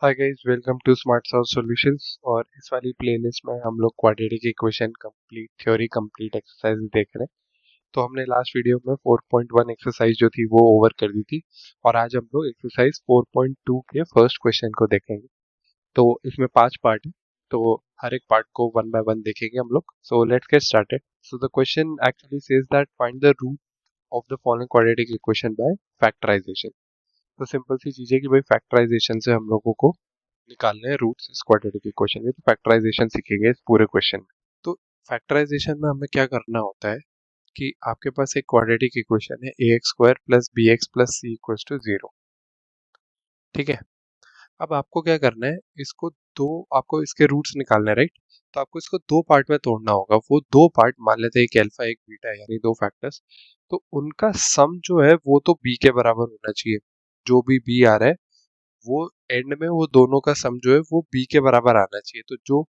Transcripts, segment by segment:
Hi guys, welcome to smart solve solutions. और इस वाली प्लेलिस्ट में हम लोग quadratic equation complete theory complete exercise देख रहे हैं। तो हमने लास्ट वीडियो में 4.1 एक्सरसाइज जो थी वो ओवर कर दी थी, और आज हम लोग एक्सरसाइज 4.2 के फर्स्ट क्वेश्चन को देखेंगे। तो इसमें 5 पार्ट है, तो हर एक पार्ट को वन बाय वन देखेंगे हम लोग। So let's get started. So the question actually says that find the root of the following quadratic equation by factorisation. तो सिंपल सी चीज है कि भाई फैक्टराइजेशन से हम लोगों को निकालने हैं रूट्स इस क्वाड्रेटिक इक्वेशन के। तो फैक्टराइजेशन सीखेंगे इस पूरे क्वेश्चन में। तो फैक्टराइजेशन में हमें क्या करना होता है कि आपके पास एक क्वाड्रेटिक इक्वेशन है ax² plus bx plus c equals to 0। ठीक है, अब आपको क्या करना है, आपको इसके रूट्स निकालने हैं, राइट। तो आपको इसको दो पार्ट में तोड़ना होगा। वो दो पार्ट मान लेते हैं, एक अल्फा एक बीटा, यानी दो फैक्टर्स। तो उनका सम जो है वो तो b के बराबर होना चाहिए। जो भी b आ रहा है वो एंड में वो दोनों का सम जो है वो b के बराबर आना चाहिए। तो जो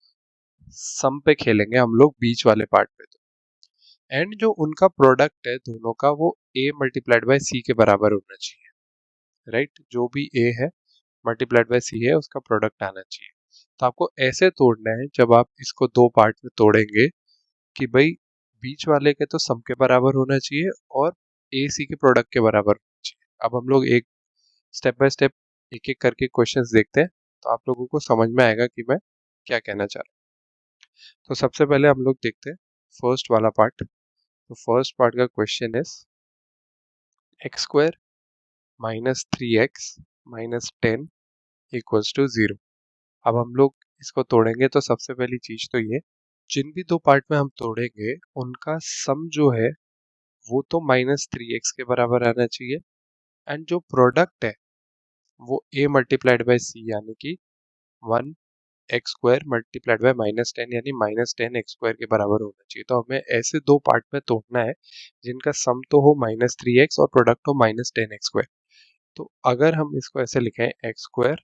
सम पे खेलेंगे हम लोग बीच वाले पार्ट पे। तो एंड जो उनका प्रोडक्ट है दोनों का वो a मल्टीप्लाइड बाय c के बराबर होना चाहिए, राइट। जो भी a है मल्टीप्लाइड बाय c है उसका प्रोडक्ट आना चाहिए। तो आपको ऐसे तोड़ना है जब आप इसको दो पार्ट में तोड़ेंगे कि भाई बीच वाले के तो सम के बराबर होना चाहिए और a c के प्रोडक्ट के बराबर होना चाहिए। अब हम लोग एक स्टेप बाय स्टेप एक एक करके क्वेश्चंस देखते हैं, तो आप लोगों को समझ में आएगा कि मैं क्या कहना चाह रहा हूँ। तो सबसे पहले हम लोग देखते हैं फर्स्ट वाला पार्ट। तो फर्स्ट पार्ट का question is x² minus 3x minus 10 equals to 0। अब हम लोग इसको तोड़ेंगे तो सबसे पहली चीज तो ये, जिन भी दो पार्ट में हम तोड़ेंगे उनका सम जो है वो तो -3x के बराबर आना चाहिए। एंड जो प्रोडक्ट है वो a मल्टीप्लाइड बाय c यानी कि 1x² मल्टीप्लाइड बाय -10 यानी -10x² के बराबर होना चाहिए। तो हमें ऐसे दो पार्ट में तोड़ना है जिनका सम तो हो -3x और प्रोडक्ट हो -10x²। तो अगर हम इसको ऐसे लिखें x²,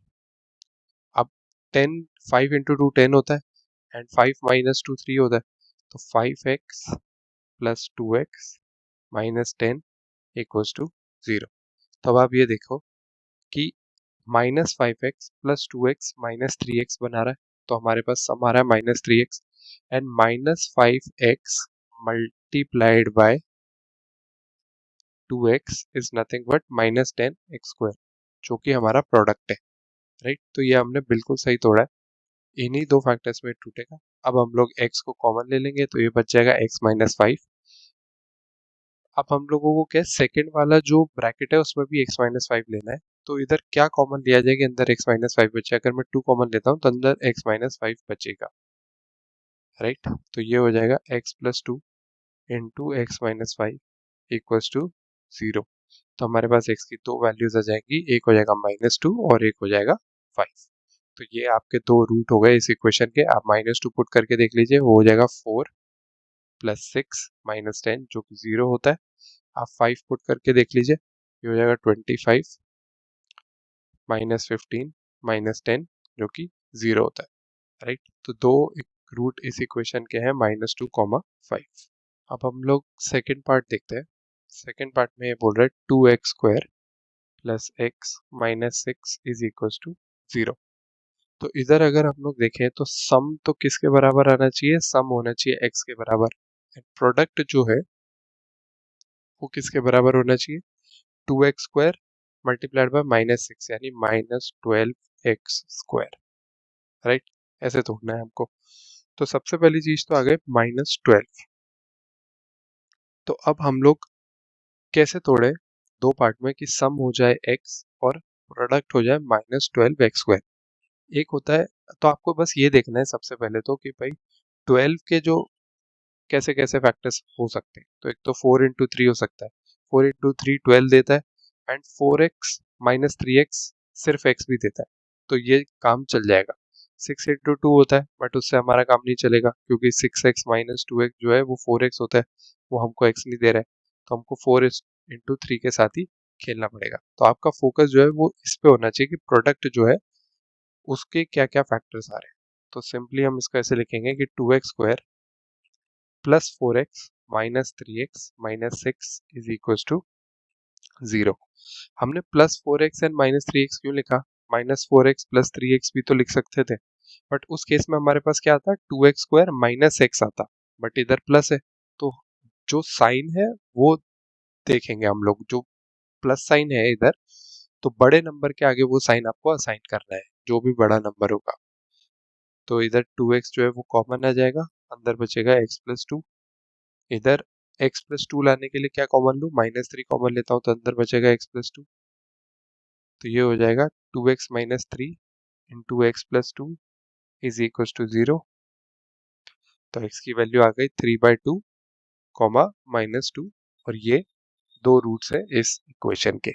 अब 10 5 इंटू 2 10 होता है एंड 5 माइनस 2 3 होता है। तो 5x plus 2x minus 10 equals to 0। तो अब आप ये देखो कि -5x plus 2x minus 3x बना रहा है। तो हमारे पास सम आ रहा है -3x and -5x multiplied by 2x is nothing but -10x², जो कि हमारा प्रोडक्ट है, राइट। तो ये हमने बिल्कुल सही तोड़ा है, इन्हीं दो फैक्टर्स में टूटेगा। अब हम लोग x को कॉमन ले लेंगे तो ये बच जाएगा x माइनस 5। अब हम लोगों को क्या, सेकंड वाला जो ब्रैकेट है उसमें भी x माइनस 5 लेना है। तो इधर क्या कॉमन लिया जाएगा, अंदर x माइनस 5 बचे। अगर मैं 2 कॉमन लेता हूँ तो अंदर x माइनस 5 बचेगा, राइट। तो ये हो जाएगा x plus 2 into X minus 5 equals to 0। तो हमारे पास x की दो वैल्यूज आ जाएंगी, एक हो जाएगा -2 और एक हो जाएगा 5। तो ये आपके दो रूट हो गए इस इक्वेशन के। आप -2 पुट करके देख लीजिए, वो हो जाएगा 4 प्लस 6 माइनस 10 जो कि 0 होता है। आप 5 पुट करके देख लीजिए, ये हो जाएगा 25 माइनस 15 माइनस 10 जो कि 0 होता है, राइट। तो दो रूट इस इक्वेशन के हैं -2, 5। अब हम लोग सेकेंड पार्ट देखते हैं। सेकेंड पार्ट में ये बोल रहे हैं 2x² plus x minus 6 is equal to 0। तो इधर अगर हम लोग देखें तो सम तो किसके बराबर आना चाहिए, सम होना चाहिए x के बराबर। प्रोडक्ट जो है वो किसके बराबर होना चाहिए, 2x² मल्टीप्लाइड बाय -6 यानी -12x², राइट। ऐसे तोड़ना है हमको। तो सबसे पहली चीज तो आ गई -12। तो अब हम लोग कैसे तोड़े दो पार्ट में कि सम हो जाए x और प्रोडक्ट हो जाए -12x²। एक होता है, तो आपको बस ये देखना है सबसे पहले तो कि भाई 12 के जो कैसे कैसे फैक्टर्स हो सकते हैं। तो एक तो 4 इंटू 3 हो सकता है, 4 इंटू 3 12 देता है एंड 4x माइनस 3x सिर्फ x भी देता है, तो ये काम चल जाएगा। 6 इंटू 2 होता है बट उससे हमारा काम नहीं चलेगा क्योंकि 6x माइनस 2x जो है वो 4x होता है, वो हमको x नहीं दे रहा है। तो हमको 4 इंटू 3 के साथ ही खेलना पड़ेगा। तो आपका फोकस जो है वो इस पे होना चाहिए कि प्रोडक्ट जो है उसके क्या क्या फैक्टर्स आ रहे हैं। तो सिंपली हम इसको ऐसे लिखेंगे कि 2x² plus 4x minus 3x minus 6 is equal to 0। हमने plus 4x and minus 3x क्यों लिखा, -4x प्लस 3x भी तो लिख सकते थे, बट उस केस में हमारे पास क्या आता, 2x² माइनस x आता, बट इधर प्लस है, तो जो साइन है वो देखेंगे हम लोग, जो प्लस साइन है इधर, तो बड़े नंबर के आगे वो साइन आपको असाइन करना है, जो भी बड़ा नंबर होगा। तो इधर 2x जो है वो कॉमन आ जाएगा, अंदर बचेगा x+2। इधर x+2 लाने के लिए क्या कॉमन लूँ, -3 कॉमन लेता हूँ, तो अंदर बचेगा x+2। तो ये हो जाएगा 2x - 3 into x+2 is equal to 0। तो x की वैल्यू आ गई 3/2 कॉमा -2, और ये दो रूट्स है इस इक्वेशन के।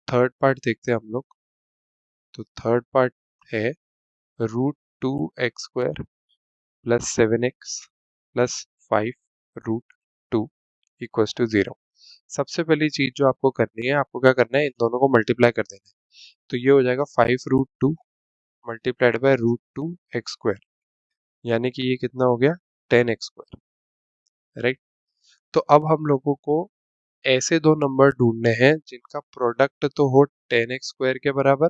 थर्ड पार्ट देखते हैं हम लोग। तो थर्ड पार्ट है √2x² plus 7x plus 5√2 equal to 0। सबसे पहली चीज जो आपको करनी है, आपको क्या करना है, इन दोनों को मल्टीप्लाई कर देना है। तो ये हो जाएगा 5√2 मल्टीप्लाइड बाय √2x², यानी कि ये कितना हो गया, 10x², राइट। तो अब हम लोगों को ऐसे दो नंबर ढूंढने हैं जिनका प्रोडक्ट तो हो 10x² के बराबर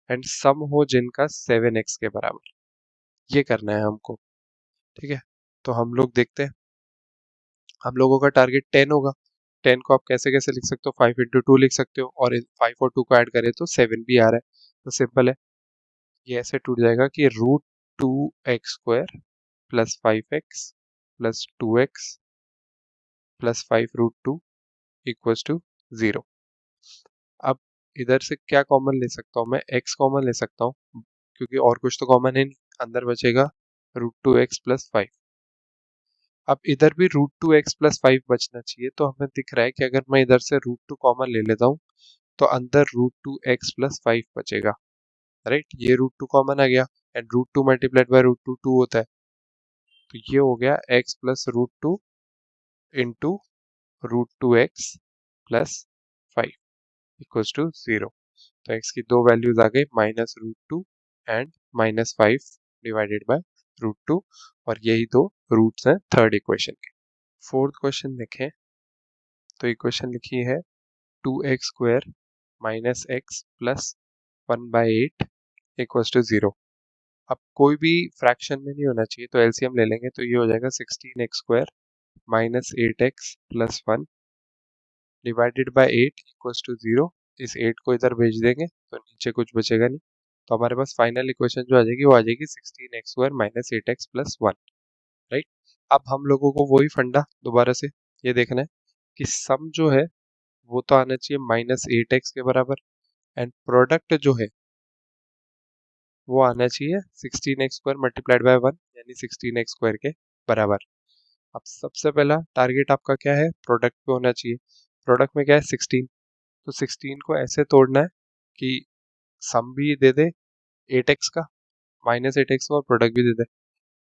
एंड सम हो जिनका 7x के बराबर, ये करना है हमको, ठीक है। तो हम लोग देखते हैं, हम लोगों का टारगेट 10 होगा। 10 को आप कैसे कैसे लिख सकते हो, 5 × 2 लिख सकते हो, और 5 और 2 को ऐड करें तो 7 भी आ रहा है, तो सिंपल है। ये ऐसे टूट जाएगा कि √2x² plus 5x plus 2x plus 5√2 equals to 0। अब इधर से क्या कॉमन ले सकता हूँ मैं, x कॉमन ले सकता हूँ, क्योंकि और कुछ तो कॉमन है नहीं, अंदर बचेगा √2x प्लस 5। अब इधर भी √2x प्लस 5 बचना चाहिए, तो हमें दिख रहा है कि अगर मैं इधर से √2 कॉमन ले लेता हूँ तो अंदर √2x प्लस 5 बचेगा, राइट। ये √2 कॉमन आ गया एंड √2 मल्टीप्लाइड बाय √2 2 होता है, तो ये हो गया x plus √2 into √2x plus 5 equals to 0। तो x की दो वैल्यूज आ गई, -√2 एंड -5 डिवाइडेड बाय √2, और यही दो रूट्स हैं थर्ड इक्वेशन के। फोर्थ क्वेश्चन देखें, तो इक्वेशन लिखी है 2x² minus x plus 1/8 equals to 0। अब कोई भी फ्रैक्शन में नहीं होना चाहिए, तो एलसीएम ले लेंगे, तो ये हो जाएगा 16x² minus 8x plus 1 divided by 8 equals to 0। इस 8 को इधर भेज देंगे तो नीचे कुछ बचेगा नहीं, तो हमारे पास फाइनल इक्वेशन जो आ जाएगी वो आ जाएगी 16x² minus 8x plus 1, right. अब हम लोगों को वही फंडा दोबारा से ये देखना है कि सम जो है वो तो आना चाहिए -8x के बराबर, एंड प्रोडक्ट जो है वो आना चाहिए 16x² मल्टीप्लाइड बाय 1 यानी 16x² के बराबर। अब सबसे पहला टारगेट आपका क्या है, प्रोडक्ट पे होना चाहिए। प्रोडक्ट में क्या है, 16, तो 16 को ऐसे तोड़ना है कि सम भी दे दे 8x का, -8x का, और प्रोडक्ट भी दे दे।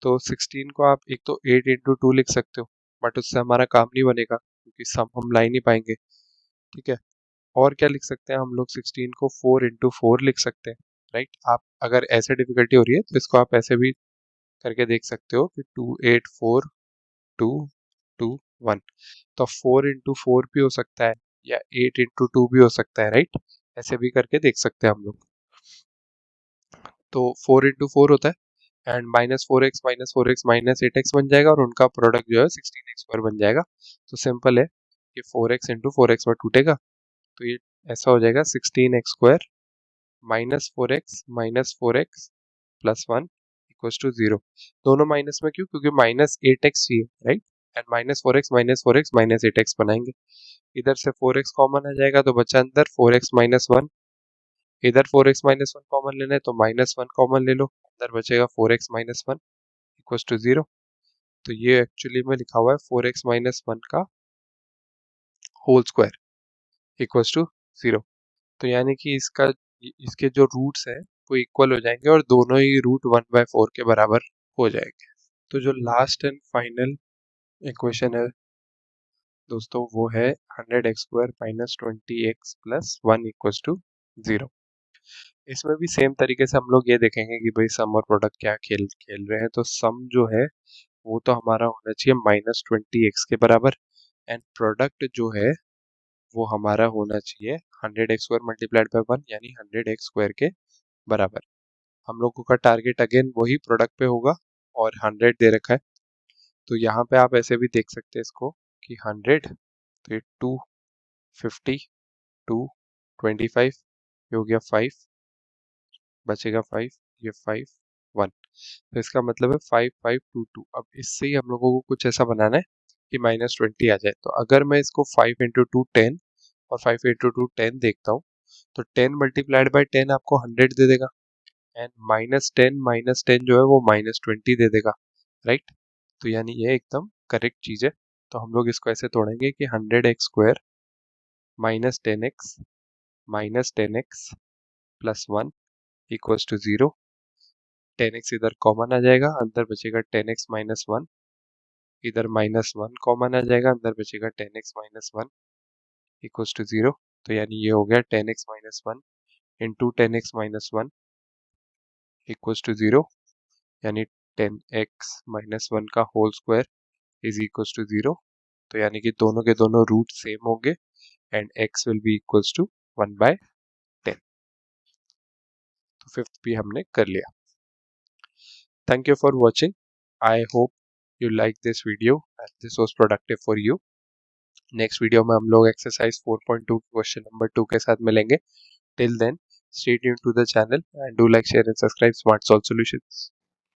तो 16 को आप एक तो 8 × 2 लिख सकते हो, बट उससे हमारा काम नहीं बनेगा क्योंकि सम हम ला ही नहीं पाएंगे, ठीक है। और क्या लिख सकते हैं हम लोग, 16 को 4 × 4 लिख सकते हैं, राइट। आप अगर ऐसे डिफिकल्टी हो रही है तो इसको आप ऐसे भी करके देख सकते हो कि 2 8 4 2 2 1, तो 4 × 4 भी हो सकता है या 8 × 2 भी हो सकता है, राइट। ऐसे भी करके देख सकते हैं हम लोग। तो 4 × 4 होता है एंड -4x -8x बन जाएगा, और उनका प्रोडक्ट जो है 16x² बन जाएगा। तो सिंपल है, ये 4x × 4x में टूटेगा, तो ये ऐसा हो जाएगा 16x² -4x plus 1 equals to 0। दोनों माइनस में क्यों, क्योंकि -8x चाहिए, राइट। एंड -4x -8x बनाएंगे, इधर से 4x कॉमन आ जाएगा, तो बचा अंदर 4x - 1, इधर 4x - 1 कॉमन लेना है तो -1 कॉमन ले लो, अंदर बचेगा 4x - 1 इक्वल्स टू 0। तो ये एक्चुअली में लिखा हुआ है 4x - 1 का होल स्क्वायर इक्वल्स टू 0। तो यानी कि इसके जो रूट्स हैं वो इक्वल हो जाएंगे और दोनों ही रूट 1/4 के बराबर हो जाएंगे। तो जो लास्ट एंड फाइनल इक्वेशन है दोस्तों वो है 100x² minus 20x plus 1 equals to 0। इसमें भी सेम तरीके से हम लोग ये देखेंगे कि भाई सम और प्रोडक्ट क्या खेल खेल रहे हैं। तो सम जो है वो तो हमारा होना चाहिए -20x के बराबर, एंड प्रोडक्ट जो है वो हमारा होना चाहिए 100x² मल्टीप्लाइड बाय 1 यानी 100x² के बराबर हम लोगों का टारगेट अगेन वही प्रोडक्ट पे होगा और 100 दे रखा है। तो यहाँ पे आप ऐसे भी देख सकते हैं इसको कि 100 तो ये 250 225 ये हो गया 5 बचेगा 5 ये 5 1 तो इसका मतलब है 5522। अब इससे ही हम लोगों को कुछ ऐसा बनाना है कि -20 आ जाए। तो अगर मैं इसको 5 इंटू 2 10 और 5 इंटू 2 10 देखता हूँ तो 10 मल्टीप्लाइड बाई 10 आपको 100 दे देगा एंड -10 जो है वो -20 दे देगा, राइट। तो यानी ये एकदम करेक्ट चीज है। तो हम लोग इसको ऐसे तोड़ेंगे कि 100x² -10x plus 1 equals to 0। 10x इधर कॉमन आ जाएगा, अंदर बचेगा 10x माइनस 1, इधर -1 कॉमन आ जाएगा, अंदर बचेगा 10x माइनस 1 इक्वल्स टू 0। तो यानी ये हो गया 10x minus 1 into 10x minus 1 equals to 0, यानी 10x माइनस 1 का whole square is equals to 0। तो यानी कि दोनों के दोनों रूट सेम होंगे and x will be equals to 1/10। तो फिफ्थ भी हमने कर लिया। Thank you for watching. I hope you like this video and this was productive for you. Next video में हम लोग एक्सरसाइज 4.2 क्वेश्चन नंबर 2 के साथ मिलेंगे। Till then, stay tuned to the channel and do like, share and subscribe Smart Solve Solutions.